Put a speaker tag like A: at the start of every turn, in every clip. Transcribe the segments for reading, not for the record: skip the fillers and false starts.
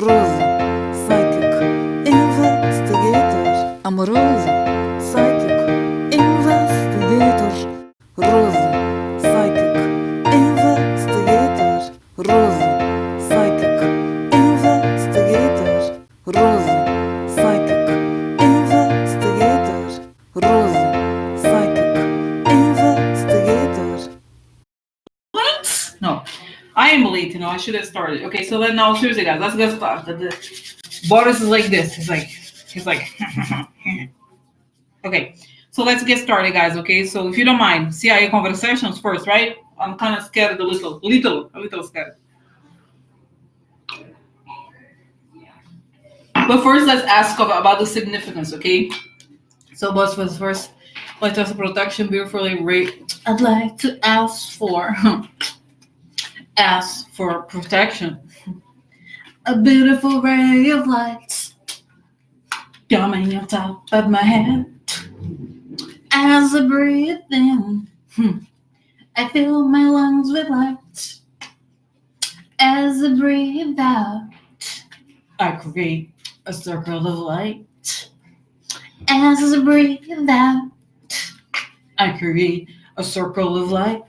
A: Rosie, psychic investigator. I'm Rosie, psychic investigator. Rosie, psychic investigator. Rosie, psychic investigator. Rosie, psychic investigator. Rosie, psychic investigator.
B: What? No, I am late. You know, I should have started. Okay, so then now seriously, guys, let's get started. Boris is like this. He's like. Okay, so let's get started, guys. Okay, so if you don't mind, see our conversations first, right? I'm kind of scared a little scared. But first, let's ask about the significance, okay? So, what's first? Like just protection, beautifully rate. I'd like to ask for protection. A beautiful ray of light coming on top of my head. As I breathe in, I fill my lungs with light. As I breathe out, I create a circle of light. As I breathe out, I create a circle of light.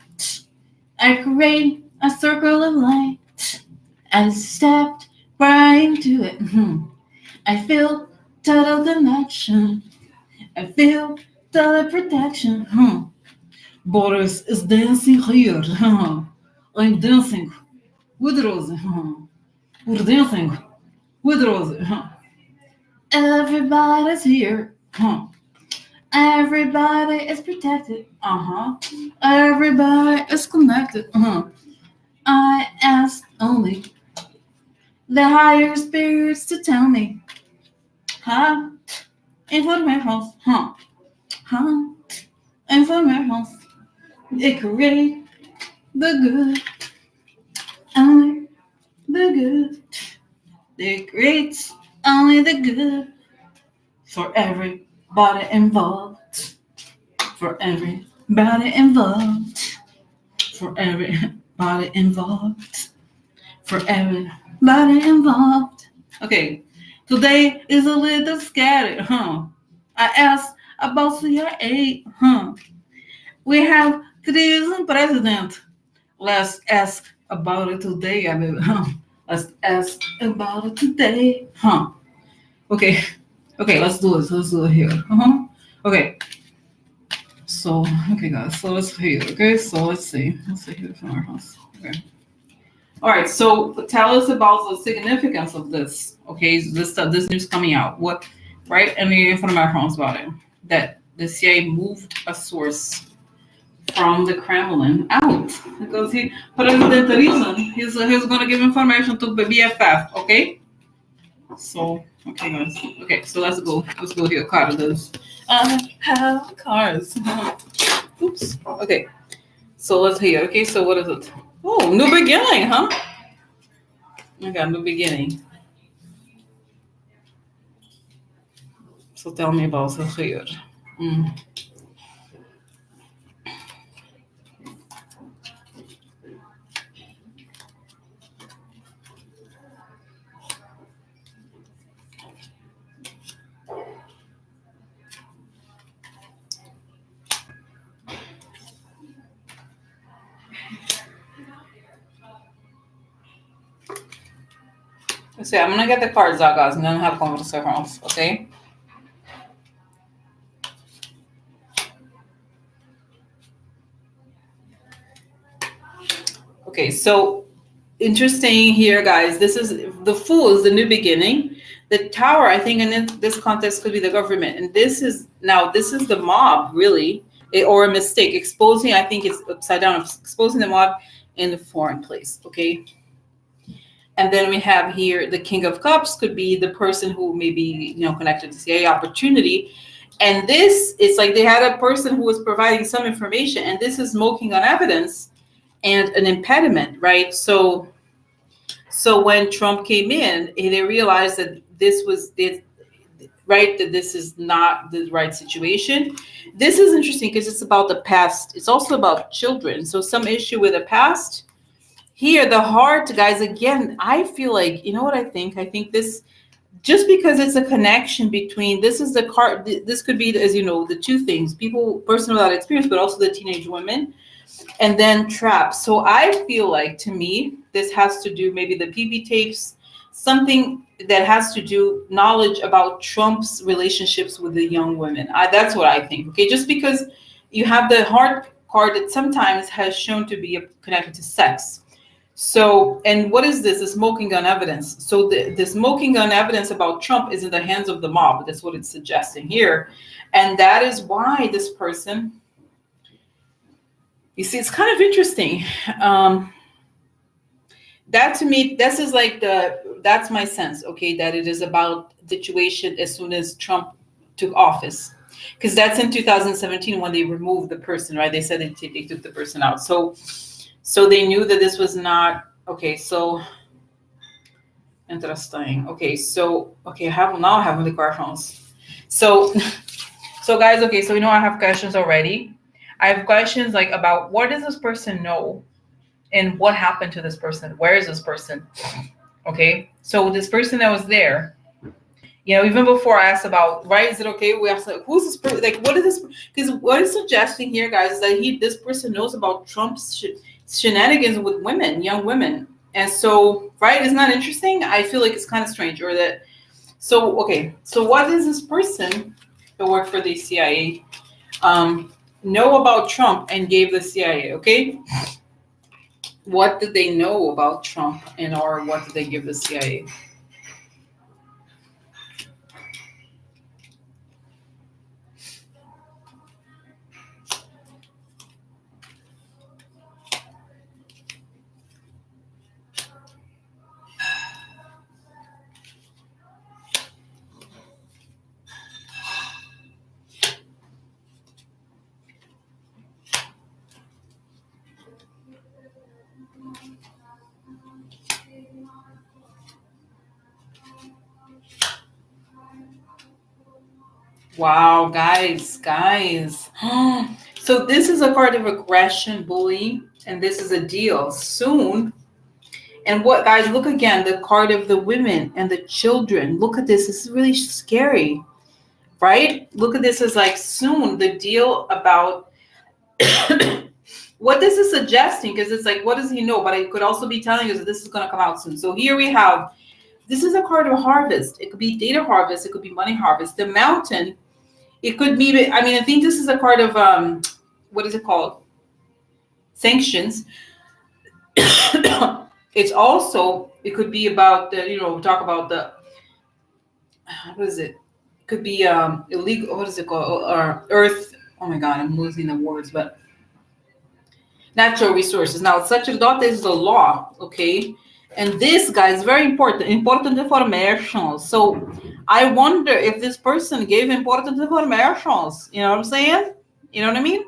B: I create a circle of light. I stepped right into it. I feel total connection. I feel total protection. Boris is dancing here. I'm dancing with Rosie. We're dancing with Rosie. Everybody's here. Everybody is protected. Everybody is connected. I ask only the higher spirits to tell me. Informations. Informations. They create the good. Only the good. They create only the good for everybody involved. For everybody involved. For everybody involved. For everybody involved. Okay, today is a little scary, I asked about CIA, We have treason president. Let's ask about it today, Let's ask about it today, Okay, let's do it. Let's do it here. Okay. So, okay, guys. So let's here. Okay, so let's see. Let's see here from our house. Okay. All right. So tell us about the significance of this. Okay, so this news coming out. What, right? And we inform our homes about it. That the CIA moved a source from the Kremlin out because President reason he's going to give information to BFF. Okay. So, okay, guys. Okay, so let's go. Let's go here. Car does. I have cars. Oops. Okay. So let's hear. Okay, so what is it? Oh, new beginning, huh? Okay, new beginning. So tell me about the here. So I'm gonna get the cards out, guys, and then have conversations, okay? Okay, so interesting here, guys. This is the Fool is the new beginning. The Tower, I think, in this context could be the government, and this is the mob, really, or a mistake. Exposing, I think it's upside down. Exposing the mob in a foreign place, okay? And then we have here the King of Cups could be the person who may be, connected to CIA opportunity. And this is like they had a person who was providing some information, and this is smoking on evidence and an impediment, right? So when Trump came in, they realized that this was it, right? That this is not the right situation. This is interesting because it's about the past. It's also about children. So some issue with the past here the heart, guys, again, I feel like, you know what I think this, just because it's a connection between, this is the card, this could be, as you know, the two things, people, person without experience, but also the teenage women, and then traps. So I feel like, to me, this has to do, maybe the PV tapes, something that has to do knowledge about Trump's relationships with the young women. That's what I think. Okay, just because you have the heart card that sometimes has shown to be connected to sex. So, and what is this? The smoking gun evidence. So the smoking gun evidence about Trump is in the hands of the mob. That's what it's suggesting here. And that is why this person, you see, it's kind of interesting. That to me, this is like that's my sense, okay, that it is about situation as soon as Trump took office. Because that's in 2017 when they removed the person, right? They said they took the person out. So they knew that this was not, okay, so interesting. Okay, so, okay, I have the questions. So, so guys, okay, so I have questions already. I have questions like about what does this person know and what happened to this person? Where is this person? Okay, so this person that was there, even before I asked about, right, is it okay? We asked, like, who's this person? Like, what is this? Because what it's suggesting here, guys, is that this person knows about Trump's shenanigans with women, young women. And so, right, isn't that interesting? I feel like it's kind of strange, or that. So, okay, so what does this person that worked for the CIA know about Trump and gave the CIA? Okay, what did they know about Trump, or what did they give the CIA? Wow, guys. So this is a card of aggression, bullying, and this is a deal soon. And what, guys, look again, the card of the women and the children. Look at this. This is really scary, right? Look at this as like soon, the deal about what this is suggesting, because it's like, what does he know? But it could also be telling us that this is going to come out soon. So here we have, this is a card of harvest. It could be data harvest. It could be money harvest. The mountain, it could be, I think this is a card of, what is it called? Sanctions. It's also, it could be about talk about the, what is it? It could be illegal, what is it called? Or earth, oh my God, I'm losing the words, but natural resources. Now, sacerdote is the law, okay? And this, guy, is very important information. So I wonder if this person gave important informations. You know what I'm saying? You know what I mean?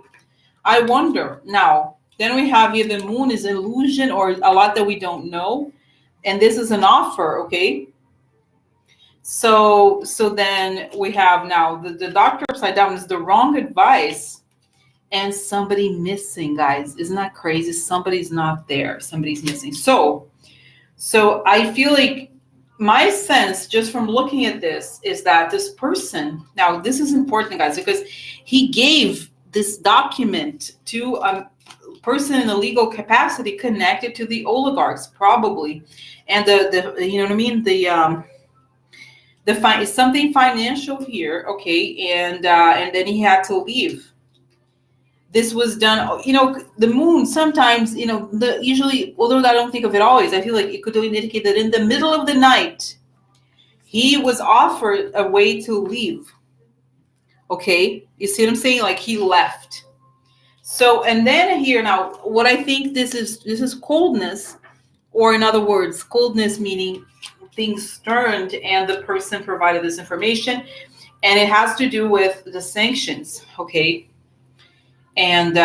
B: I wonder. Now, then we have here the moon is illusion, or a lot that we don't know. And this is an offer, okay? So then we have now the doctor upside down is the wrong advice. And somebody missing, guys. Isn't that crazy? Somebody's not there. Somebody's missing. So I feel like my sense, just from looking at this, is that this person, now this is important, guys, because he gave this document to a person in a legal capacity connected to the oligarchs, probably. And the you know what I mean? The something financial here, okay, and then he had to leave. This was done, the moon sometimes, usually, although I don't think of it always, I feel like it could indicate that in the middle of the night, he was offered a way to leave. Okay, you see what I'm saying? Like he left. So, and then here now, what I think this is coldness, or in other words, coldness meaning things turned and the person provided this information, and it has to do with the sanctions, okay? And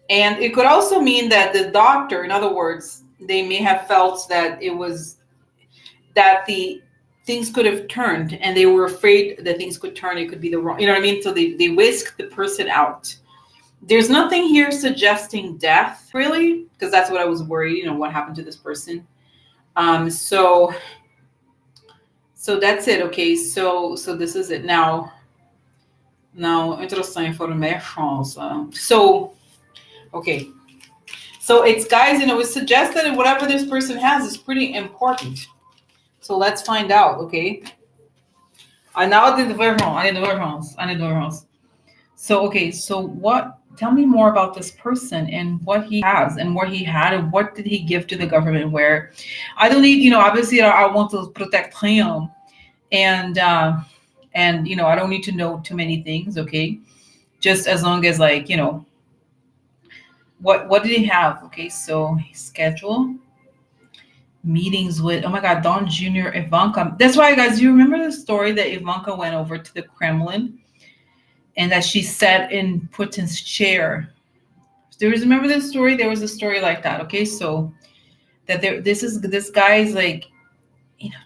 B: it could also mean that the doctor, in other words, they may have felt that the things could have turned, and they were afraid that things could turn. It could be the wrong, you know what I mean? So they whisked the person out. There's nothing here suggesting death, really, because that's what I was worried, what happened to this person. So that's it. Okay, so this is it. Now introdução informations. So okay. So it's, guys, it suggests that whatever this person has is pretty important. So let's find out, okay? Now I need the versions. So okay, so tell me more about this person and what he has and where he had and what did he give to the government where I don't need, obviously I want to protect him and I don't need to know too many things, okay? Just as long as like, what did he have? Okay, so his schedule, meetings with, oh my God, Don Jr., Ivanka. That's why, guys, you remember the story that Ivanka went over to the Kremlin and that she sat in Putin's chair. Remember this story? There was a story like that. Okay, so that this guy is like,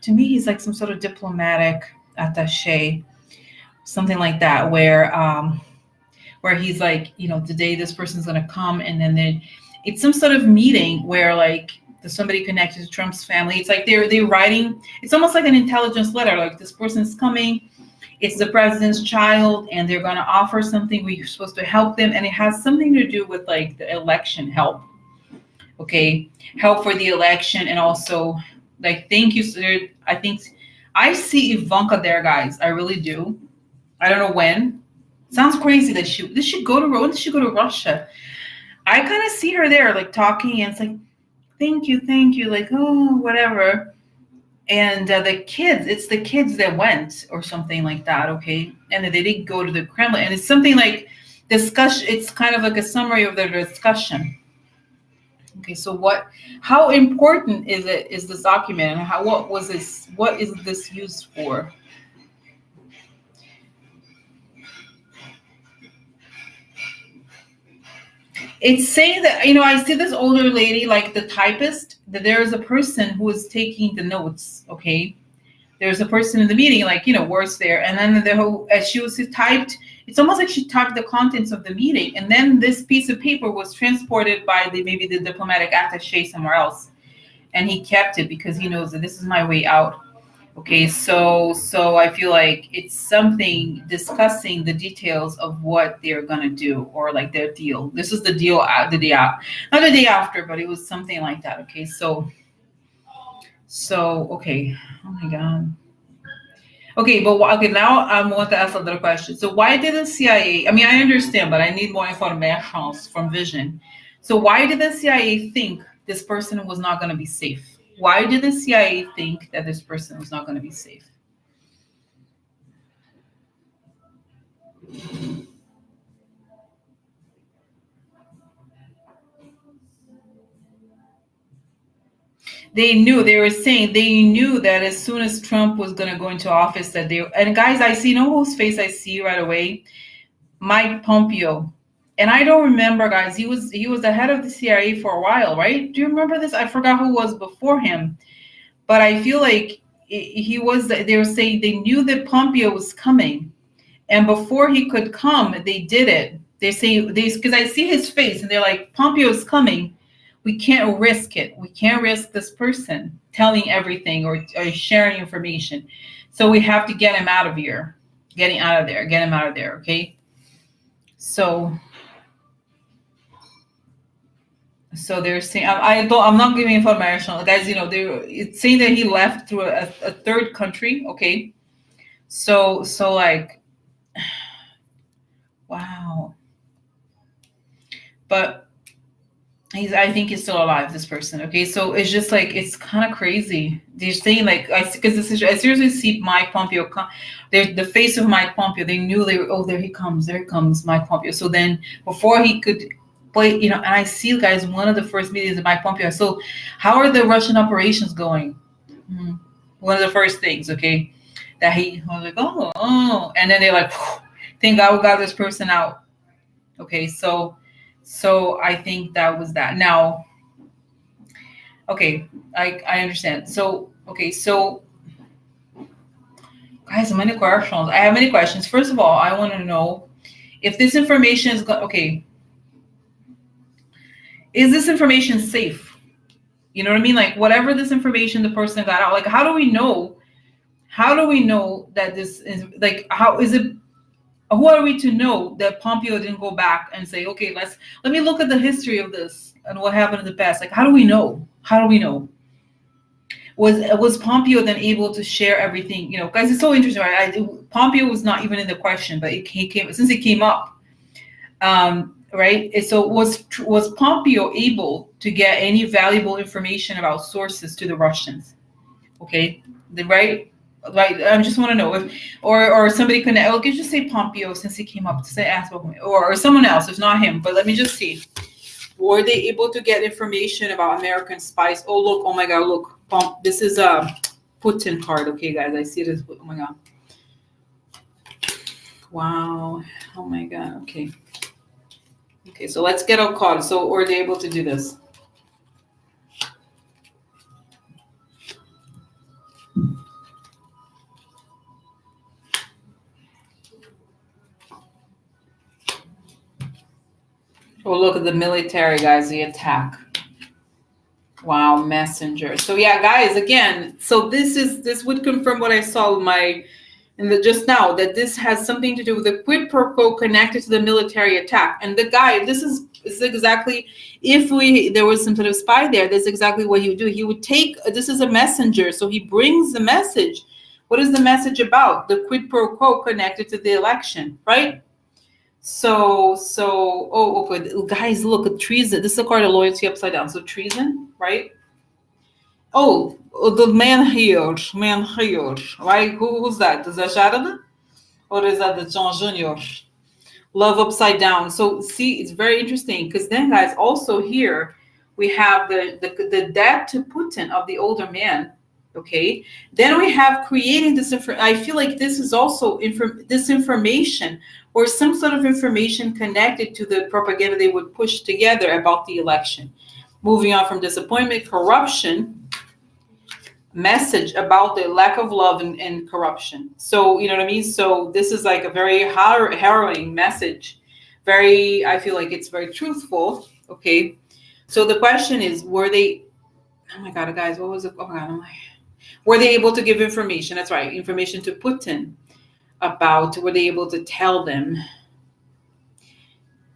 B: to me, he's like some sort of diplomatic attaché, something like that, where he's like, today this person's gonna come, and then it's some sort of meeting where like there's somebody connected to Trump's family. It's like they're writing. It's almost like an intelligence letter. Like this person's coming. It's the president's child, and they're gonna offer something. We're supposed to help them, and it has something to do with like the election help. Okay, help for the election, and also like thank you, sir. I think I see Ivanka there, guys. I really do. I don't know when. Sounds crazy that did she go to Russia? I kind of see her there, like talking, and it's like, thank you, like, oh, whatever. And it's the kids that went or something like that, okay? And they didn't go to the Kremlin, and it's something like discussion. It's kind of like a summary of the discussion. Okay, so how important is this document, and what is this used for? It's saying that, I see this older lady, like the typist, that there is a person who is taking the notes, okay? There's a person in the meeting, like, works there. And then as she was typed, it's almost like she typed the contents of the meeting. And then this piece of paper was transported by maybe the diplomatic attaché somewhere else. And he kept it because he knows that this is my way out. Okay, so I feel like it's something discussing the details of what they're gonna do, or like their deal. This is the deal the day out, not the day after, but it was something like that. Okay, so okay, oh my God. Okay, but okay, now I want to ask another question. So why did the CIA? I mean, I understand, but I need more information from Vision. So why did the CIA think this person was not going to be safe? Why did the CIA think that this person was not going to be safe? They knew that as soon as Trump was going to go into office, and guys, I see, whose face I see right away? Mike Pompeo. And I don't remember, guys, he was the head of the CIA for a while, right? Do you remember this? I forgot who was before him, but I feel like he was, they were saying they knew that Pompeo was coming. And before he could come, they did it. They say, because I see his face and they're like, Pompeo is coming. We can't risk it. We can't risk this person telling everything or sharing information. So we have to get him out of here. Get him out of there. Okay. So they're saying, I'm not giving information, guys. It's saying that he left through a third country. Okay. So like, wow. But I think he's still alive, this person. Okay, so it's just like, it's kind of crazy. They're saying like, because I seriously see Mike Pompeo. There's the face of Mike Pompeo. They knew there he comes, Mike Pompeo. So then before he could play, and I see, guys, one of the first meetings of Mike Pompeo. So how are the Russian operations going? One of the first things, okay, that he was like, oh, and then they're like, thank God we got this person out. Okay, so I think that was that. Now, okay, I understand. So, okay, so guys, I have many questions. First of all, I want to know if this information is okay. is this information safe? You know what I mean? Like whatever this information the person got out, like how do we know? How do we know that this is like, how is it? Who are we to know that Pompeo didn't go back and say, okay, let me look at the history of this and what happened in the past? Like, how do we know? How do we know? Was Pompeo then able to share everything? You know, guys, it's so interesting, right? Pompeo was not even in the question, but he came since it came up, right? And so was Pompeo able to get any valuable information about sources to the Russians? Okay, right. I just want to know if, or somebody can. Okay, just say Pompeo since he came up to say ask about me, or someone else. It's not him, but let me just see. Were they able to get information about American spies? Oh look! Oh my God! Look, this is a Putin card. Okay, guys, I see this. Oh my God! Wow! Oh my God! Okay. Okay, so let's get a card. So were they able to do this? Oh, look at the military, guys, the attack. Wow, messenger. So yeah, guys, again, so this would confirm what I saw just now, that this has something to do with the quid pro quo connected to the military attack. And the guy, this is exactly, if there was some sort of spy there, that's exactly what he would do. He would take, this is a messenger, so he brings the message. What is the message about? The quid pro quo connected to the election, right? So, okay, guys, look at treason. This is a card of loyalty upside down. So treason, right? Oh, the man here, right? Who's that? Is that Jared? Or is that the John Jr.? Love upside down. So see, it's very interesting because then, guys, also here we have the debt to Putin of the older man. Okay, then we have creating this. I feel like this is also this information or some sort of information connected to the propaganda they would push together about the election. Moving on from disappointment, corruption, message about the lack of love and corruption. So, you know what I mean? So this is like a very harrowing message. I feel like it's very truthful. Okay. So the question is, were they, oh my God, guys, what was it? Oh my God, were they able to give information? That's right. Information to Putin about, were they able to tell them,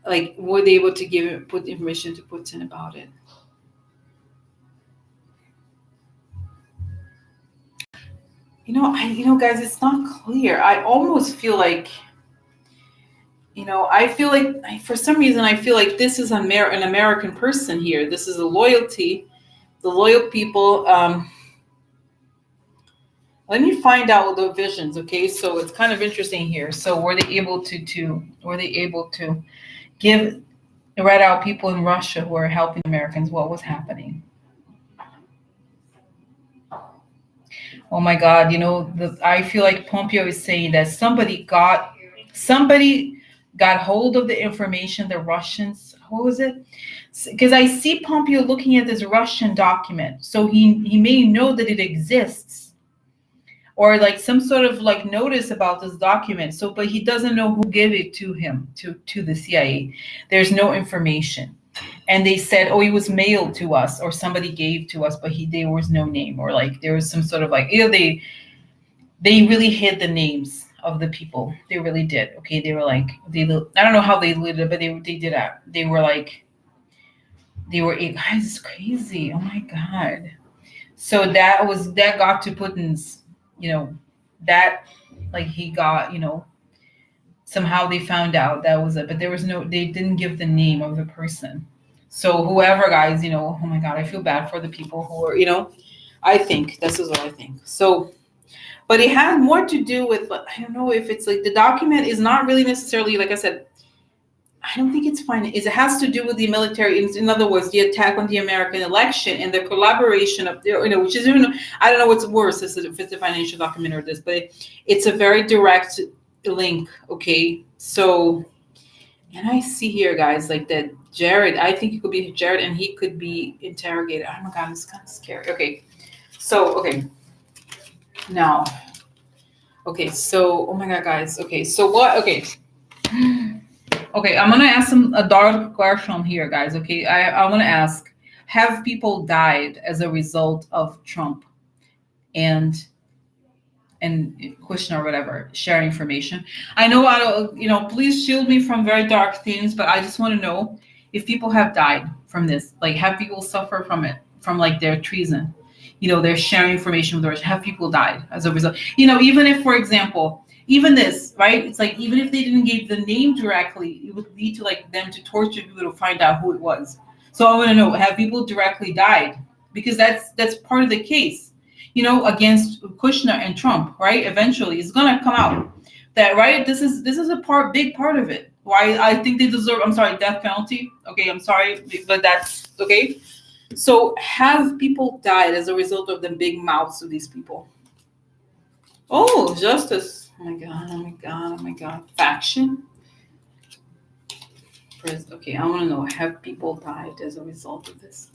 B: like, were they able to put information to Putin about it? Guys, it's not clear. I almost feel like, for some reason, I feel like this is an American person here. This is the loyal people. Let me find out the visions. Okay, so it's kind of interesting here. So were they able to write out people in Russia who are helping Americans? What was happening? Oh my God, I feel like Pompeo is saying that somebody got hold of the information, the Russians, what was it? Because I see Pompeo looking at this Russian document. So he may know that it exists, or like some sort of like notice about this document. So, but he doesn't know who gave it to him, to the CIA. There's no information. And they said, oh, it was mailed to us, or somebody gave to us, but there was no name, or like there was some sort of like, they really hid the names of the people. They really did. Okay, they were like, I don't know how they did it, but they did that. They were like, guys, it's crazy. Oh my God. So that got to Putin's, that like he got, somehow they found out that was it, but they didn't give the name of the person. So whoever, guys, oh my God, I feel bad for the people who are, I think this is what I think. So, but it had more to do with, I don't know if it's like the document is not really necessarily, like I said, I don't think it's fine. It has to do with the military. In other words, the attack on the American election and the collaboration of, which is, I don't know what's worse, if it's a financial document or this, but it's a very direct link. Okay. So, and I see here, guys, like that Jared, I think it could be Jared and he could be interrogated. Oh my God, it's kind of scary. Okay. So, okay. Now, okay. So, oh my God, guys. Okay. So what? Okay. Okay, I'm gonna ask a dark question here, guys. Okay, I want to ask: have people died as a result of Trump and question or whatever share information? I know I don't. Please shield me from very dark things, but I just want to know if people have died from this. Like, have people suffer from it, from like their treason? They're sharing information with others. Have people died as a result? Even if, for example, even this, right? It's like, even if they didn't give the name directly, it would lead to like them to torture people to find out who it was. So I want to know, have people directly died? Because that's part of the case, against Kushner and Trump, right? Eventually, it's gonna come out that, right. This is a big part of it. Why I think they deserve. I'm sorry, death penalty. Okay, I'm sorry, but that's okay. So have people died as a result of the big mouths of these people? Oh, justice. Oh my god. Oh my god. Oh my god. Faction. Okay, I want to know, have people died as a result of this?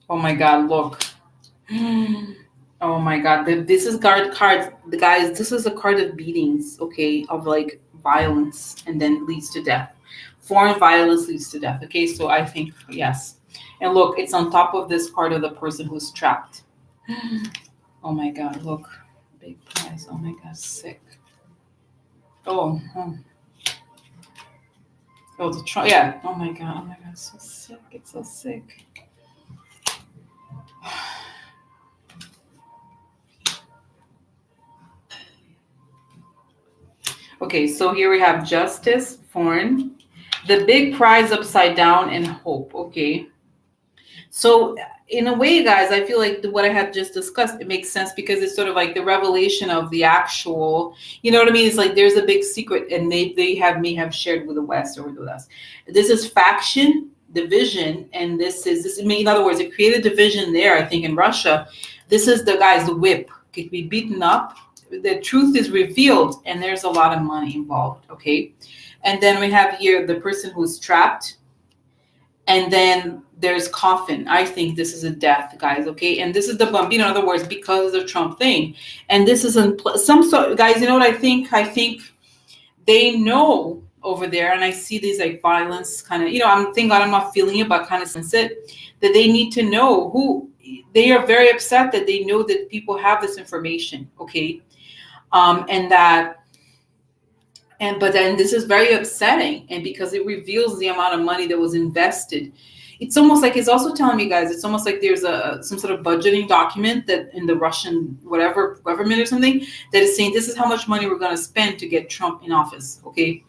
B: Oh my god, look. Oh my god, this is card. The guys, this is a card of beatings, okay, of like violence, and then leads to death. Foreign violence leads to death. Okay, so I think yes. And look, it's on top of this part of the person who's trapped. Oh my god, look. Big prize. Oh my god, sick. Oh, oh, the Trump. Yeah. Oh my god. Oh my god, it's so sick. It's so sick. Okay, so here we have justice, foreign, the big prize upside down, and hope. Okay. So in a way, guys, I feel like what I had just discussed, it makes sense because it's sort of like the revelation of the actual, you know what I mean? It's like there's a big secret, and they may have shared with the West or with us. This is faction, division, and this. I mean, in other words, it created division there. I think in Russia, this is the guys, the whip could be beaten up. The truth is revealed, and there's a lot of money involved. Okay, and then we have here the person who's trapped. And then there's coffin. I think this is a death, guys. Okay, and this is the Bambino. In other words, because of the Trump thing, and this is some sort. Guys, you know what I think? I think they know over there, and I see these like violence kind of. I'm thinking I'm not feeling it, but kind of sense it that they need to know who. They are very upset that they know that people have this information. Okay, and that. But then this is very upsetting, and because it reveals the amount of money that was invested, it's almost like it's also telling me, guys, it's almost like there's some sort of budgeting document that in the Russian whatever government or something that is saying this is how much money we're going to spend to get Trump in office. Okay,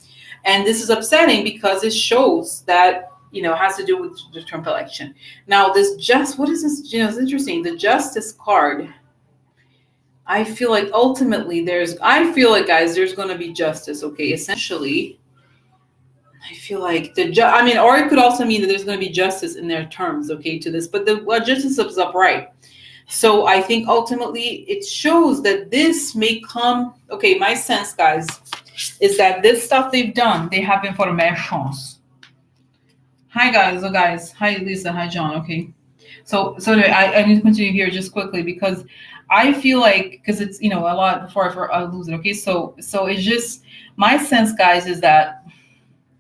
B: and this is upsetting because it shows that it has to do with the Trump election. Now what is this? It's interesting. The justice card. I feel like ultimately guys, there's going to be justice. Okay, essentially, I feel like or it could also mean that there's going to be justice in their terms. Okay, to this, but the justice is upright. So I think ultimately it shows that this may come. Okay, my sense, guys, is that this stuff they've done, they have informations. Hi guys, hi Lisa, hi John. Okay, so anyway, I need to continue here just quickly because I feel like because it's a lot before I lose it. Okay, so it's just my sense, guys, is that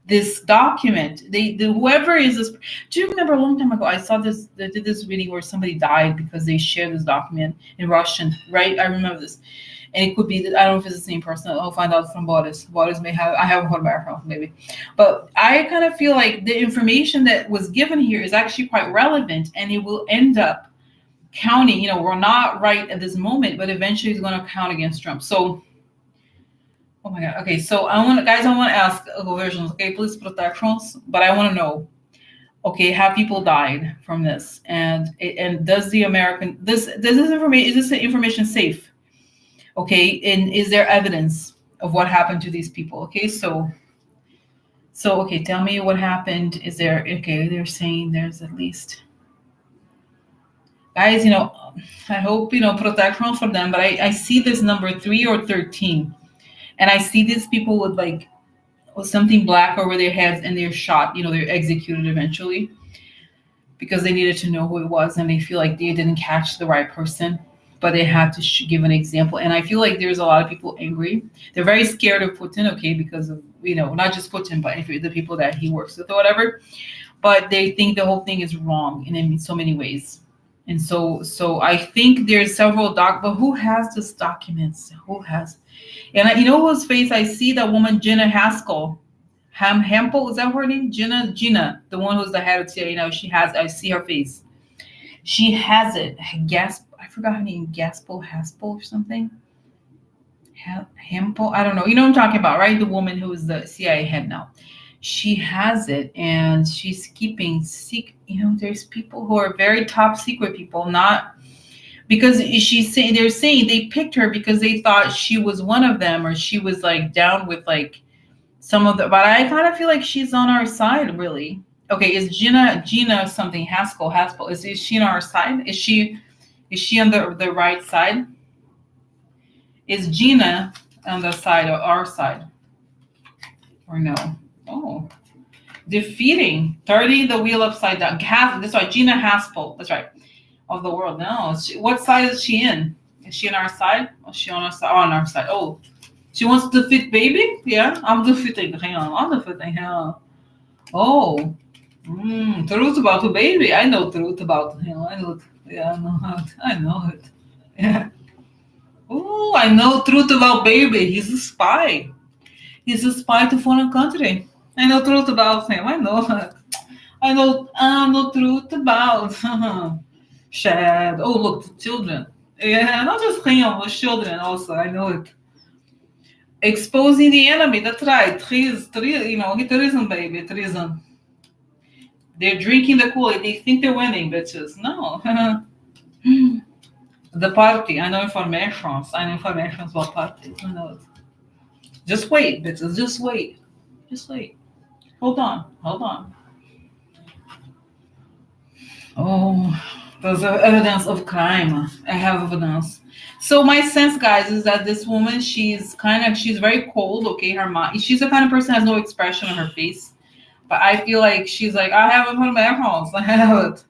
B: this document, whoever is this. Do you remember a long time ago I saw this? They did this reading where somebody died because they shared this document in Russian, right? I remember this, and it could be that I don't know if it's the same person. I'll find out from Boris. Boris may have. I haven't heard about her maybe, but I kind of feel like the information that was given here is actually quite relevant, and it will end up counting. We're not right at this moment, but eventually it's going to count against Trump. So. Oh my God. Okay, so I want to ask versions. Okay, police protections, but I want to know. Okay, have people died from this? And does the American this information is this information safe? Okay, and is there evidence of what happened to these people? Okay, so okay, tell me what happened. Is there They're saying there's at least. Guys, I hope protections for them, but I see this number 3 or 13. And I see these people with something black over their heads, and they're shot. They're executed eventually because they needed to know who it was, and they feel like they didn't catch the right person. but they had to give an example. And I feel like there's a lot of people angry. They're very scared of Putin, okay, because of, not just Putin, but the people that he works with or whatever. But they think the whole thing is wrong in so many ways. And so I think there's several but who has these documents? Who has? And whose face I see? That woman, Gina Haspel. Hampel, is that her name? Gina, the one who's the head of CIA now. I see her face. She has it. I forgot her name. Haspel or something. Hampel, I don't know. You know what I'm talking about, right? The woman who is the CIA head now. She has it, and she's keeping secret. There's people who are very top secret people, not because they're saying they picked her because they thought she was one of them, or she was like down with like some of the. But I kind of feel like she's on our side, really. Okay, is Gina something Haspel? Is she on our side? Is she on the right side? Is Gina on the side or our side? Or no? Oh, defeating 30 the wheel upside down. That's right, Gina Haspel. That's right, of the world. No, what side is she in? Is she on our side? Or is she on our side? Oh, on our side. Oh, she wants to defeat baby. Yeah, I'm defeating. Hang on, I'm defeating him. Oh, truth about the baby. I know truth about him. I know. Yeah, I know it. Yeah. Oh, I know truth about baby. He's a spy. He's a spy to foreign country. I know truth about him. I know it. I know truth about Shad. Oh, look, the children. Yeah, not just him, but children also. I know it. Exposing the enemy. That's right. Treason, baby. Treason. They're drinking the Kool-Aid. They think they're winning, bitches. No. The party. I know informations. About parties. I know it. Just wait, bitches. Just wait. Hold on. Oh, there's evidence of crime. I have evidence. So my sense, guys, is that this woman, she's very cold. Okay, she's the kind of person that has no expression on her face. But I feel like she's like, I have information. I have it.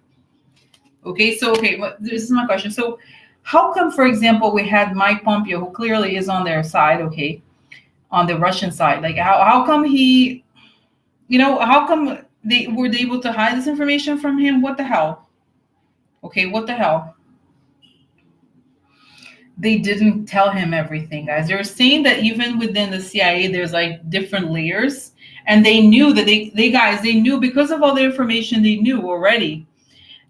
B: Okay, but this is my question. So how come, for example, we had Mike Pompeo, who clearly is on their side, okay, on the Russian side? Like, how come he, how come they were able to hide this information from him? What the hell? Okay, what the hell? They didn't tell him everything, guys. They're saying that even within the CIA, there's like different layers, and they knew that they knew because of all the information they knew already.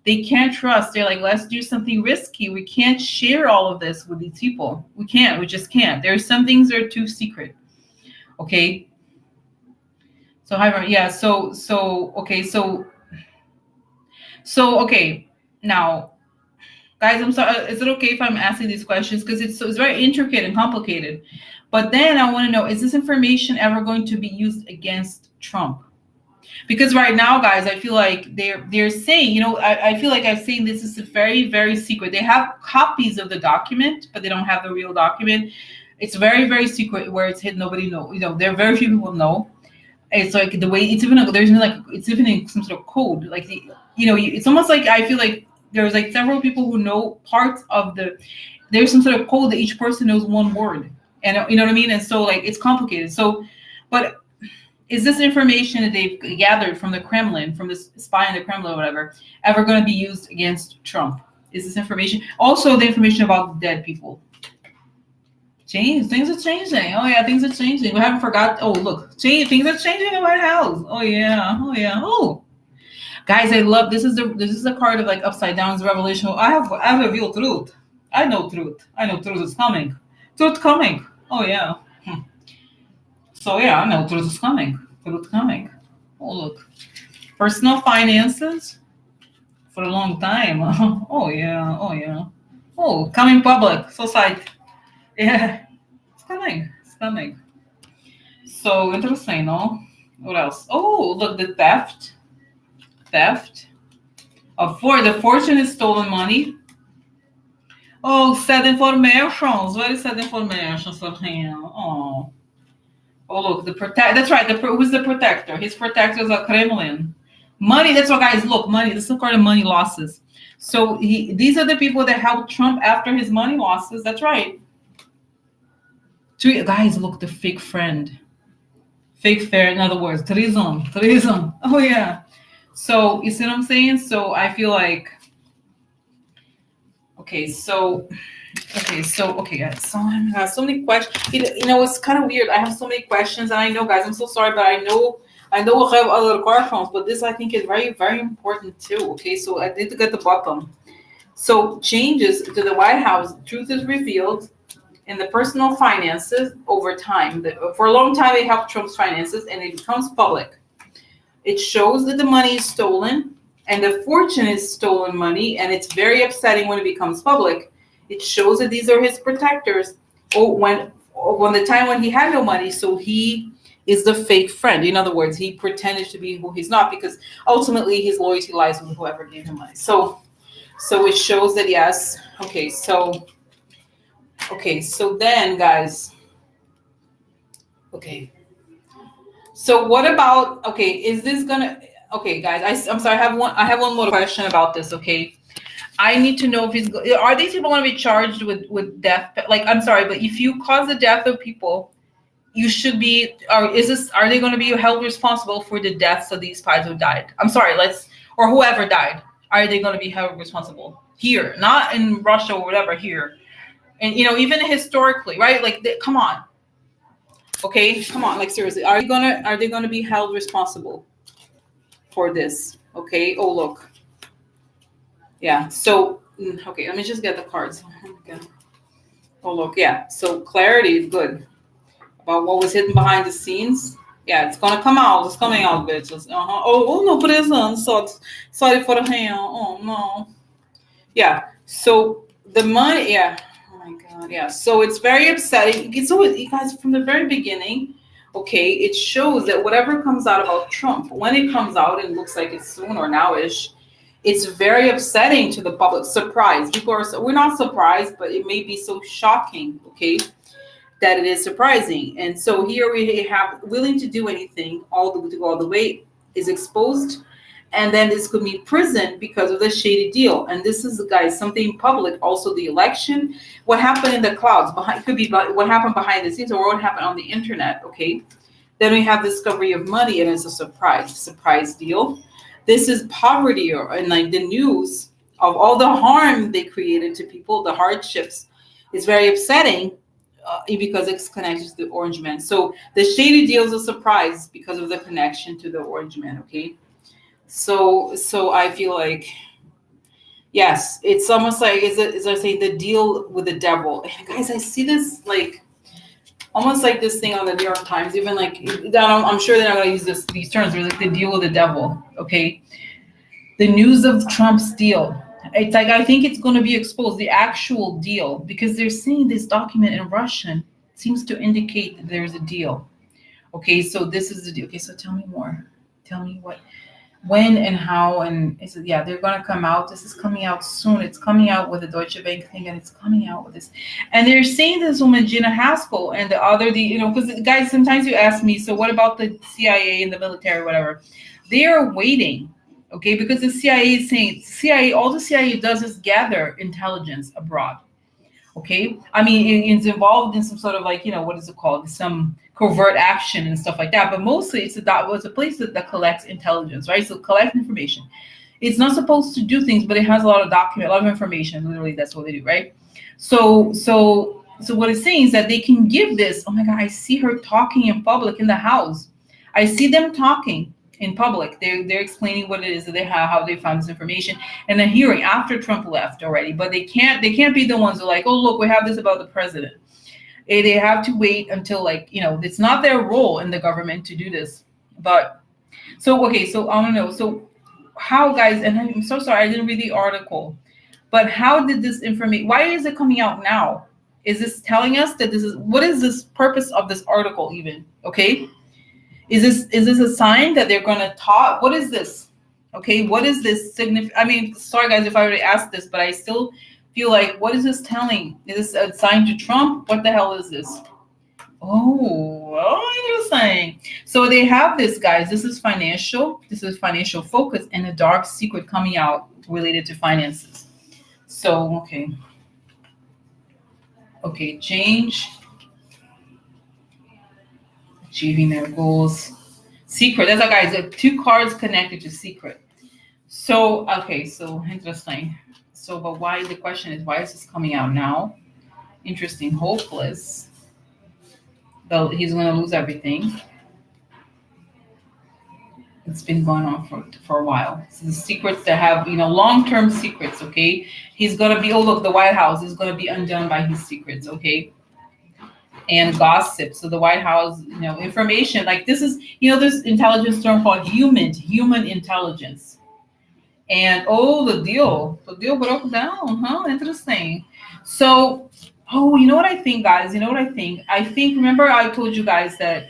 B: They can't trust. They're like, let's do something risky. We can't share all of this with these people. We just can't. There's some things that are too secret. Okay. So yeah. Okay. Now, guys, I'm sorry. Is it okay if I'm asking these questions? Because it's very intricate and complicated. But then I want to know, is this information ever going to be used against Trump? Because right now, guys, I feel like they're saying, I feel like I've seen this is very, very secret. They have copies of the document, but they don't have the real document. It's very, very secret where it's hidden. Nobody knows. There are very few people know. It's like the way it's even it's even in some sort of code. Like it's almost like I feel like there's like several people who know parts of there's some sort of code that each person knows one word, and you know what I mean. And so like it's complicated. So, but is this information that they've gathered from the Kremlin, from this spy in the Kremlin or whatever, ever going to be used against Trump? Is this information also the information about dead people? Things are changing. Oh yeah, things are changing. We haven't forgot. Oh look, things are changing in the White House. Oh yeah. Oh, guys, I love this. Is the card of like upside down is revelation. I have revealed truth. I know truth. Truth is coming. Truth coming. Oh yeah. So yeah, I know truth is coming. Truth coming. Oh look, personal finances for a long time. Oh yeah. Oh, coming public society. Yeah, it's coming. So interesting, no? What else? Oh, look, the theft. The fortune is stolen money. Oh, sad information. Very sad information for him. Oh, look, That's right. Who's the protector? His protectors are Kremlin. Money. That's what, guys. Look, money. This is part of money losses. So these are the people that helped Trump after his money losses. That's right. Two guys, look, the fake friend. Fake fair, in other words, treason, treason. Oh yeah. So you see what I'm saying? So I feel like, okay, so okay, guys. So I have so many questions. It's kind of weird. I have so many questions, and I know, guys, I'm so sorry, but I know we'll have other questions, but this I think is very, very important too. Okay, so I need to get the bottom. So changes to the White House, truth is revealed in the personal finances over time. For a long time, they helped Trump's finances, and it becomes public. It shows that the money is stolen, and the fortune is stolen money, and it's very upsetting when it becomes public. It shows that these are his protectors. When the time when he had no money, so he is the fake friend. In other words, he pretended to be who he's not, because ultimately his loyalty lies with whoever gave him money. So it shows that, yes. So then, guys. Okay. So what about, okay, is this gonna, okay, guys, I'm sorry, I have one more question about this, okay? I need to know if are these people going to be charged with death? Like, I'm sorry, but if you cause the death of people, you should be, are they going to be held responsible for the deaths of these spies who died? I'm sorry, or whoever died, are they going to be held responsible? Here, not in Russia or whatever, here. And, even historically, right? Like, come on. Okay, come on, like seriously, are they gonna be held responsible for this? Okay. Oh look. Yeah. So okay, let me just get the cards. Oh look, yeah. So clarity is good about what was hidden behind the scenes. Yeah, it's gonna come out. It's coming out, bitches. Oh no, prison. Sorry for the hand. Oh no. Yeah. So the money. Yeah. Oh my God. Yeah. So it's very upsetting. It's always, you guys, from the very beginning. Okay, it shows that whatever comes out about Trump, when it comes out, and looks like it's soon or now-ish, it's very upsetting to the public. Surprise. We're not surprised, but it may be so shocking, okay, that it is surprising. And so here we have willing to do anything, to go all the way, is exposed. And then this could mean prison because of the shady deal. And this is, guys, something public. Also, the election, what happened in the clouds, could be what happened behind the scenes, or what happened on the internet. Okay, then we have discovery of money, and it's a surprise deal. This is poverty, and like the news of all the harm they created to people, the hardships, is very upsetting. Because it's connected to the Orange Man. So the shady deal is a surprise because of the connection to the Orange Man. Okay. So I feel like, yes, it's almost like, as I say, the deal with the devil. And guys, I see this like almost like this thing on the New York Times, even like, I'm sure they're not going to use these terms, but like the deal with the devil. Okay, the news of Trump's deal. It's like, I think it's going to be exposed, the actual deal, because they're saying this document in Russian seems to indicate that there's a deal. Okay, so this is the deal. Okay, so tell me more. Tell me when and how, and it's, yeah, they're gonna come out. This is coming out soon. It's coming out with the Deutsche Bank thing, and it's coming out with this. And they're saying this woman Gina Haspel and the other, because guys, sometimes you ask me, so what about the CIA and the military, whatever? They are waiting, okay, because the CIA is saying all the CIA does is gather intelligence abroad. Okay, I mean, it's involved in some sort of like, what is it called, some covert action and stuff like that, but mostly it's a place that collects intelligence, right? So collect information. It's not supposed to do things, but it has a lot of information. Literally, that's what they do, right? So what it's saying is that they can give this. Oh my God, I see her talking in public in the House. I see them talking in public. They're explaining what it is that they have, how they found this information, and a hearing after Trump left already. But they can't be the ones who are like, oh look, we have this about the president. They have to wait until, like, it's not their role in the government to do this. But so okay, so I don't know. So how, guys, and I'm so sorry I didn't read the article, but how did this information? Why is it coming out now? Is this telling us that what is this purpose of this article even? Okay. Is this a sign that they're going to talk? What is this? Okay, what is this I mean, sorry guys if I already asked this, but I still feel like, what is this telling? Is this a sign to Trump? What the hell is this? Oh, interesting. So they have this, guys. This is financial focus and a dark secret coming out. related to finances. So, change, achieving their goals. Secret. There's a guys, 2 cards connected to secret. So, so interesting. So, but why, the question is, why is this coming out now? Interesting. Hopeless. Though he's going to lose everything. It's been going on for a while. So the secrets that have, long-term secrets, okay? He's going to be, oh, look, the White House is going to be undone by his secrets, okay? And gossip. So the White House, information, like this is, there's intelligence term called human intelligence. And, the deal broke down, huh? Interesting. So, you know what I think, guys? I think, remember I told you guys that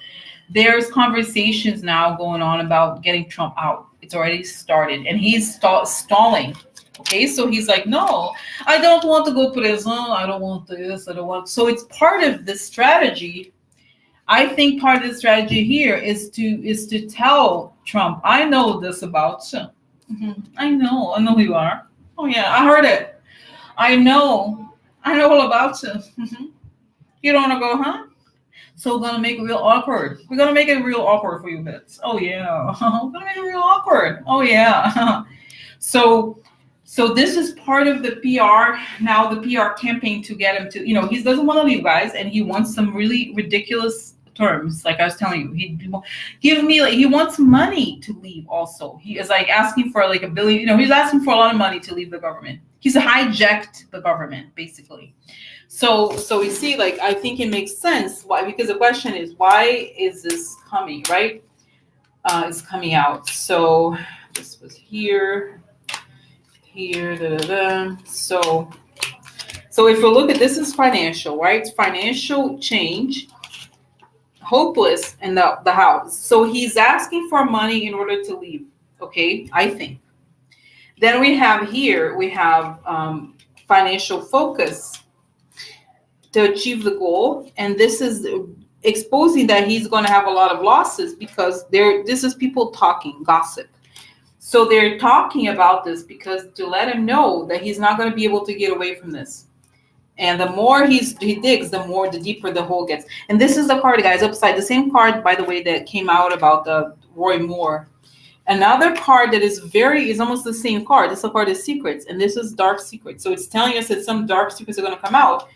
B: there's conversations now going on about getting Trump out. It's already started, and he's stalling. Okay, so he's like, no, I don't want to go prison. I don't want this. I don't want. So it's part of the strategy. I think part of the strategy here is to tell Trump, I know this about you. I know who you are. Oh yeah, I heard it. I know all about you. You don't want to go, huh? So we're gonna make it real awkward. We're gonna make it real awkward for you, bits. Oh yeah, we're gonna make it real awkward. Oh yeah. So this is part of the PR now. The PR campaign to get him to, he doesn't want to leave, guys, and he wants some really ridiculous terms. Like I was telling you, he wants money to leave. Also, he is like asking for like $1 billion. He's asking for a lot of money to leave the government. He's hijacked the government basically. So we see, like, I think it makes sense. Why? Because the question is, why is this coming, right? It's coming out. So this was here. So if you look at this, is financial, right? It's financial change, hopeless in the house. So he's asking for money in order to leave. Okay, I think. Then we have financial focus to achieve the goal, and this is exposing that he's going to have a lot of losses because this is people talking gossip. So they're talking about this because to let him know that he's not going to be able to get away from this. And the more he digs, the deeper the hole gets. And this is the card, guys, upside. The same card, by the way, that came out about the Roy Moore. Another card that is almost the same card. This is a card of secrets, and this is dark secrets. So it's telling us that some dark secrets are going to come out.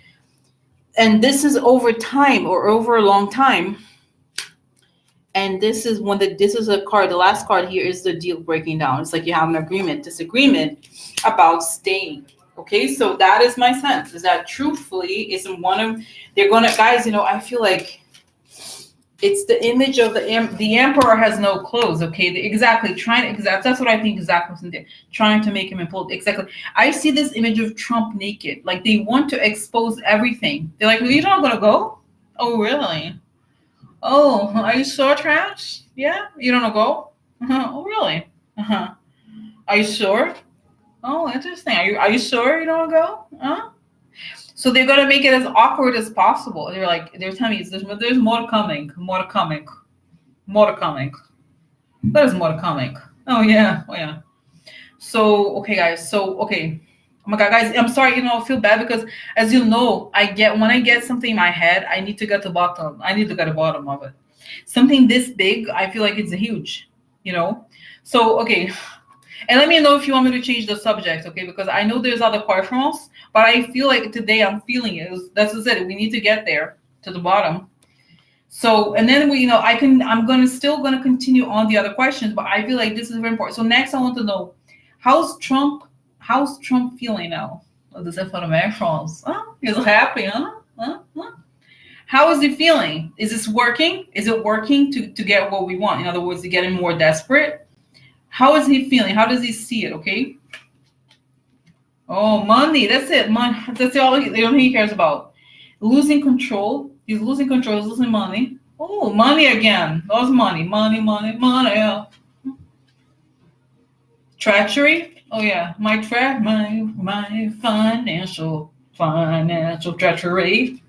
B: And this is over time or over a long time. And this is a card. The last card here is the deal breaking down. It's like you have an disagreement about staying. Okay, so that is my sense. Is that truthfully isn't they're gonna, guys. I feel like it's the image of the emperor has no clothes. Okay, that's what I think exactly was in there. Trying to make him implode. Exactly. I see this image of Trump naked. Like they want to expose everything. They're like, well, you're not gonna go? Oh, really? Oh, are you sure, Trash? Yeah, you don't wanna go? Oh, really? Are you sure? Oh, interesting. Are you sure you don't wanna go? Huh? So they're gonna make it as awkward as possible. They're telling me there's more coming. There's more coming. Oh yeah. So okay, guys. So okay. Oh my God, guys, I'm sorry. I feel bad because, as you know, when I get something in my head, I need to get to the bottom. I need to get to the bottom of it. Something this big, I feel like it's huge. So okay. And let me know if you want me to change the subject, okay? Because I know there's other questions, but I feel like today I'm feeling it. That's what I said. We need to get there to the bottom. So, and then I'm still gonna continue on the other questions, but I feel like this is very important. So next, I want to know how's Trump feeling now? This information. He's happy, huh? How is he feeling? Is this working? Is it working to get what we want? In other words, to getting more desperate. How is he feeling? How does he see it? Okay. Oh, money. That's it. Money. That's all he cares about. Losing control. He's losing control. He's losing money. Oh, money again. Lost money. Money. Yeah. Treachery. Oh yeah. My financial treachery.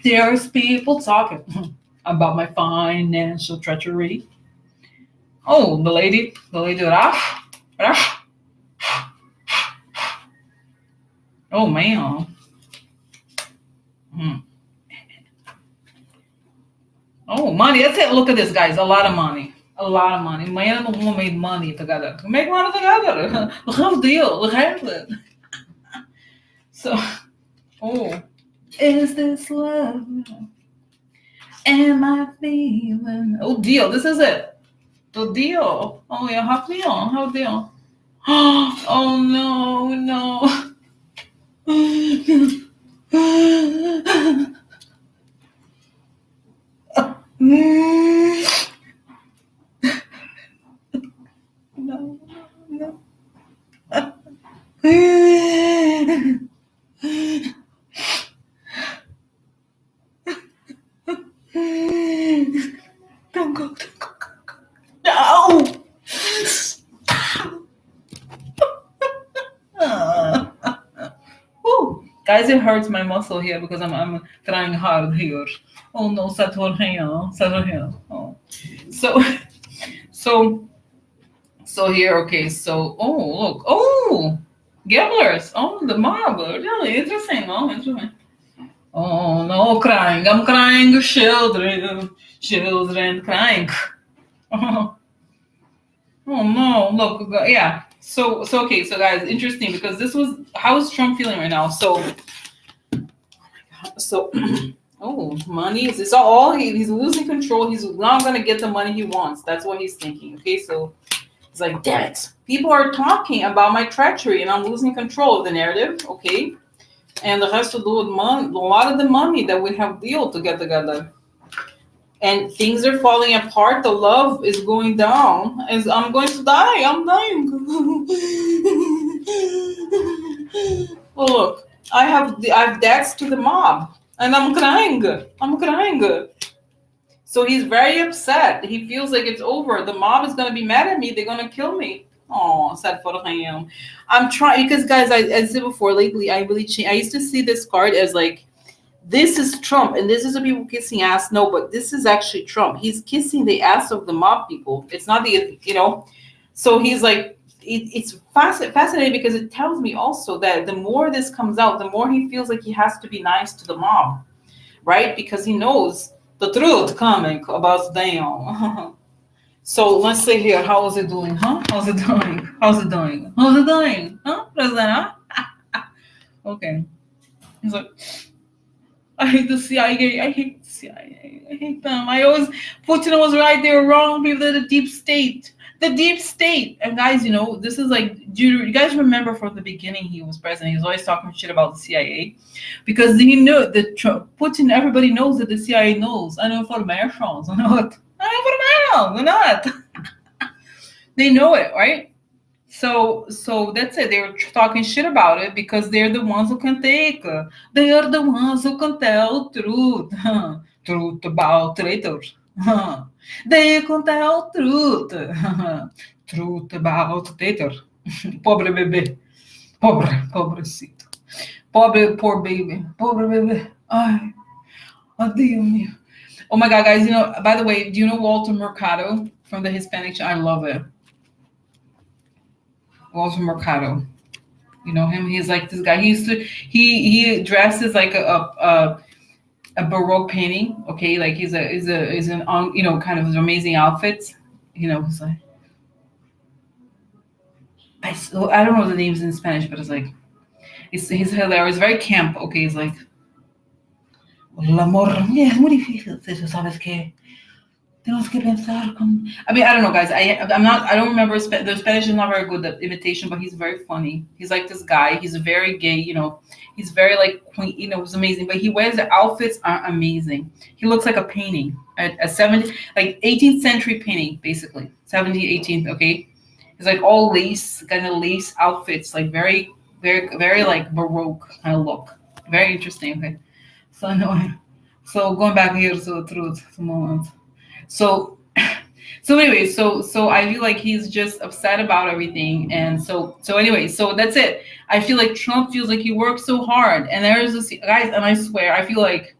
B: There's people talking about my financial treachery. Oh, the lady, Oh man. Hmm. Oh, money. That's it. Look at this, guys. A lot of money. A lot of money. Man and woman made money together. Make money together. How deal? It. So, oh, is this love? Am I feeling? Oh, deal. This is it. The deal. Oh yeah. How deal? How deal? Oh no, no. No, no. Don't go, don't go, go. No! Woo. Guys, it hurts my muscle here because I'm trying hard here. Oh no, settle here, settle here. Oh. So so so here, okay, so oh look, oh gamblers, oh the mob, really interesting, oh interesting. Oh no, crying, I'm crying, children, children crying. Oh no, look, yeah. So okay, so guys, interesting because this was how is Trump feeling right now? So oh, money is this all he's losing control. He's not gonna get the money he wants. That's what he's thinking. Okay, so it's like, damn it, people are talking about my treachery and I'm losing control of the narrative. Okay, and it has to do with money, a lot of the money that we have deal to get together. And things are falling apart. The love is going down. As I'm going to die. I'm dying. Oh look, I have debts to the mob, and I'm crying. I'm crying. So he's very upset. He feels like it's over. The mob is gonna be mad at me. They're gonna kill me. Oh, sad for him. I'm trying because guys, I said before. Lately, I really changed. I used to see this card as like this is Trump, and this is the people kissing ass. No, but this is actually Trump. He's kissing the ass of the mob people. It's not the. So he's like, it's fascinating because it tells me also that the more this comes out, the more he feels like he has to be nice to the mob, right? Because he knows the truth coming about them. So let's say here, how is it doing, huh? How's it doing? How's it doing? How's it doing? Huh? President, huh? Okay. He's like, I hate the CIA. I hate the CIA. I hate them. I always, Putin was right. They were wrong. People, they're the deep state. The deep state. And guys, this is like, do you guys remember from the beginning he was president? He was always talking shit about the CIA because he knew that Putin, everybody knows that the CIA knows. I know information. I know it. I know information. We're not. They know it, right? So that's it. They were talking shit about it because they're the ones who can take. They are the ones who can tell truth. Truth about traitors. They can tell truth. Truth about traitors. Pobre bebê. Pobrecito. Poor baby. Pobre bebê. Ai, Dios mío. Oh my God, guys, by the way, do you know Walter Mercado from the Hispanic channel? I love it. Walter Mercado. You know him? He's like this guy. He dresses like a Baroque painting. Okay, like he's an kind of amazing outfits. He's like I don't know the names in Spanish, but it's like he's hilarious, very camp. Okay, he's like el amor es muy difícil, sabes que tenemos que pensar con. I mean, I don't know, guys. I don't remember. The Spanish is not very good at imitation, but he's very funny. He's like this guy. He's very gay. He's very like quaint. It's amazing. But he wears the outfits are amazing. He looks like a painting, a 18th century painting, basically 17th, 18th. Okay, it's like all lace, kind of lace outfits, like very, very, very like Baroque kind of look. Very interesting. Okay, so anyway, so going back here to the truth, the moment. So anyway, so I feel like he's just upset about everything, and so anyway, so that's it. I feel like Trump feels like he worked so hard, and there's this guys, and I swear, I feel like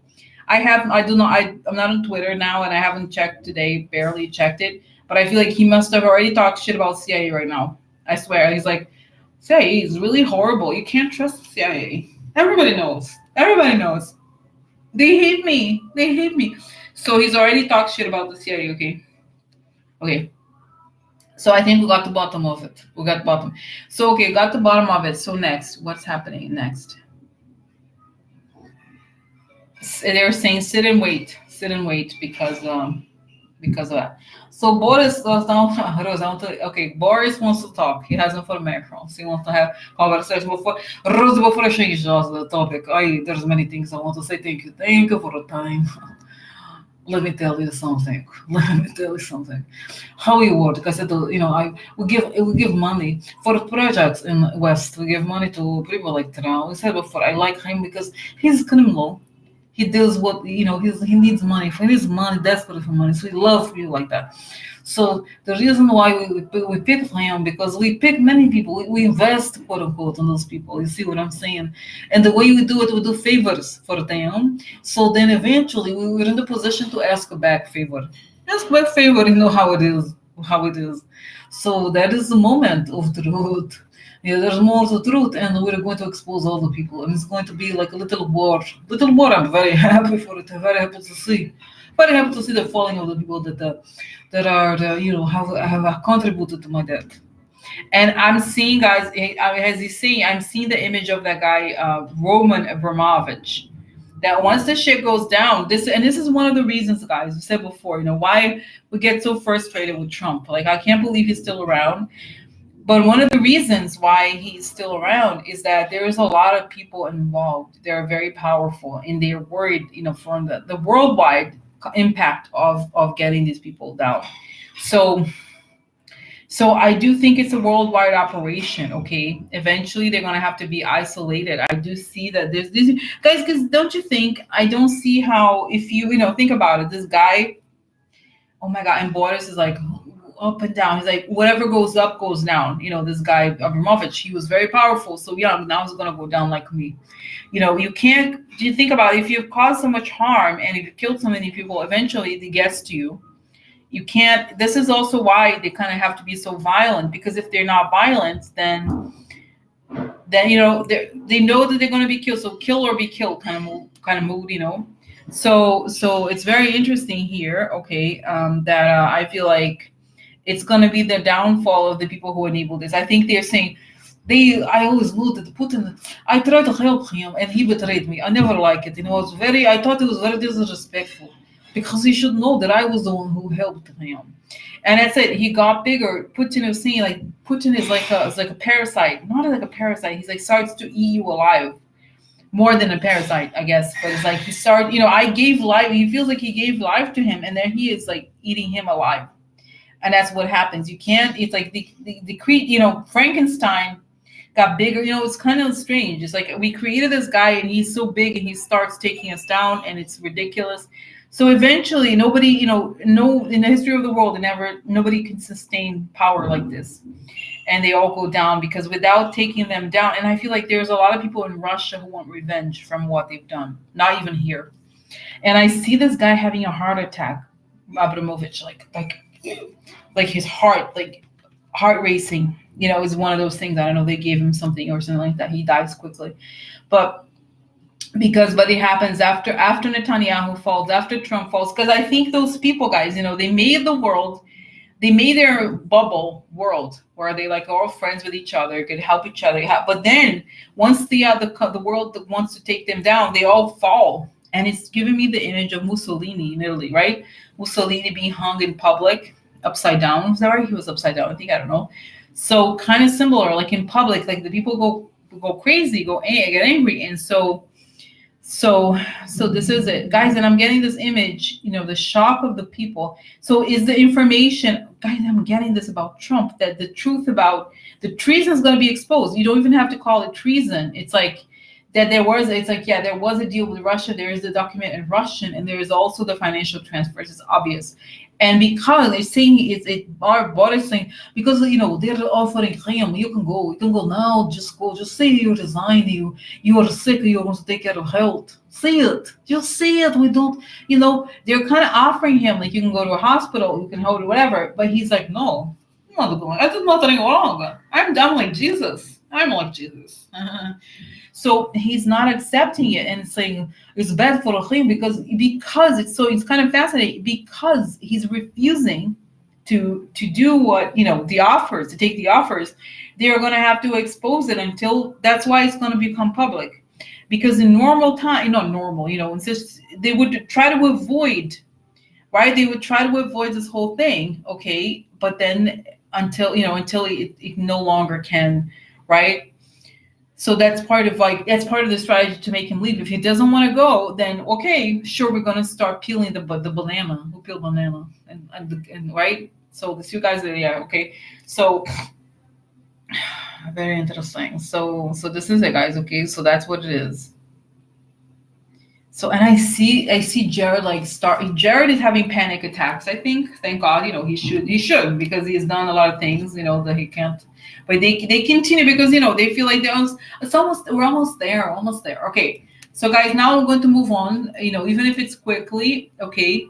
B: I'm not on Twitter now, and I haven't checked today, barely checked it, but I feel like he must have already talked shit about CIA right now. I swear, he's like, CIA is really horrible. You can't trust the CIA. Everybody knows. Everybody knows. They hate me. They hate me. So he's already talked shit about the CIA. Okay. Okay. So I think we got the bottom of it. We got bottom. So okay, got the bottom of it. So next, what's happening next? They're saying sit and wait because of that. So Boris does not. Okay, Boris wants to talk. He hasn't for Macron. So he wants to have conversation before Rosie before change the topic. There's many things I want to say. Thank you for the time. Let me tell you something. Let me tell you something. How we work? Because we give money for projects in West. We give money to people like Trump. We said before. I like him because he's criminal. He does what he needs money. He needs money, desperate for money. So he loves people like that. So the reason why we pick him because we pick many people. We invest quote unquote in those people. You see what I'm saying? And the way we do it, we do favors for them. So then eventually we were in the position to ask a back favor. Ask back favor. You know how it is. How it is. So that is the moment of truth. Yeah, there's more to truth, and we're going to expose all the people, and it's going to be like a little war. Little war. I'm very happy for it. I'm very happy to see. Very happy to see the falling of the people that are have contributed to my death. And I'm seeing guys, as he's saying, I'm seeing the image of that guy Roman Abramovich. That once the shit goes down, this is one of the reasons, guys. We said before, why we get so frustrated with Trump. Like I can't believe he's still around. But one of the reasons why he's still around is that there is a lot of people involved. They're very powerful, and they're worried, from the worldwide impact of getting these people down. So, so I do think it's a worldwide operation. Okay, eventually they're gonna have to be isolated. I do see that there's this guys, because don't you think? I don't see how if think about it. This guy, oh my god, and Boris is like up and down. He's like, whatever goes up goes down. This guy Abramovich, he was very powerful. So yeah, now he's gonna go down like me. You can't. Do you think about it, if you've caused so much harm and if you killed so many people, eventually it gets to you. You can't. This is also why they kind of have to be so violent, because if they're not violent, then they know that they're going to be killed. So kill or be killed kind of mood. So it's very interesting here. Okay, that I feel like it's going to be the downfall of the people who enable this. I think they're saying I always looked at Putin. I tried to help him and he betrayed me. I never liked it. I thought it was very disrespectful, because he should know that I was the one who helped him. And that's it. He got bigger. Putin was saying like Putin is like a parasite. Not like a parasite. He's like starts to eat you alive. More than a parasite, I guess. But it's like he started, I gave life. He feels like he gave life to him, and then he is like eating him alive. And that's what happens. You can't, it's like Frankenstein got bigger. It's kind of strange. It's like we created this guy and he's so big and he starts taking us down, and it's ridiculous. So eventually nobody, no, in the history of the world, nobody can sustain power like this. And they all go down because without taking them down, and I feel like there's a lot of people in Russia who want revenge from what they've done, not even here. And I see this guy having a heart attack, Abramovich, like his heart, like heart racing, is one of those things. I don't know, they gave him something or something like that. He dies quickly. But it happens after Netanyahu falls, after Trump falls, because I think those people, guys, they made the world, they made their bubble world where they like all friends with each other, could help each other. But then once the world that wants to take them down, they all fall. And it's giving me the image of Mussolini in Italy, right? Mussolini being hung in public, upside down. Was that right? He was upside down, I don't know. So kind of similar, like in public, like the people go crazy, get angry. And so this is it, guys. And I'm getting this image, the shock of the people. So is the information, guys, I'm getting this about Trump, that the truth about the treason is going to be exposed. You don't even have to call it treason. It's like that there was a deal with Russia. There is the document in Russian, and there is also the financial transfers. It's obvious. And because they're saying Boris saying, because they're offering him, you can go now, just say you resign, you are sick, you want to take care of health. Say it. Just say it. We don't, they're kind of offering him, like, you can go to a hospital, you can hold it, whatever. But he's like, no, I'm not going. I did nothing wrong. I'm like Jesus. I'm like Jesus. So he's not accepting it and saying it's bad for him because it's kind of fascinating because he's refusing to do what the offers to take the offers. They are going to have to expose it until that's why it's going to become public. Because in normal time, not normal, it's just they would try to avoid, right? They would try to avoid this whole thing, okay? But then until it no longer can, right? So that's part of the strategy to make him leave. If he doesn't want to go, then okay, sure, we're gonna start peeling the banana. Who peeled banana? And right. So the two guys are, yeah, okay. So very interesting. So this is it, guys. Okay, so that's what it is. So and I see Jared Jared is having panic attacks. I think, thank God, he should because he's done a lot of things, that he can't. But they continue because they feel like we're almost there. Okay. So guys, now we're going to move on, even if it's quickly, okay.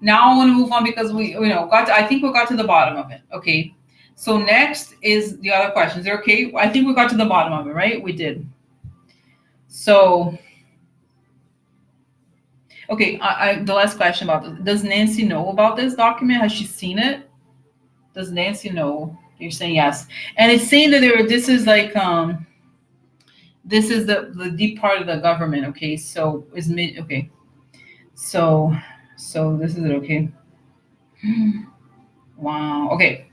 B: Now I want to move on because I think we got to the bottom of it. Okay. So next is the other questions. Okay. I think we got to the bottom of it, right? We did. So okay, the last question about this. Does Nancy know about this document? Has she seen it? Does Nancy know? You're saying yes. And it's saying that this is like this is the deep part of the government, okay? So is mid okay. So this is it, okay. Wow. Okay.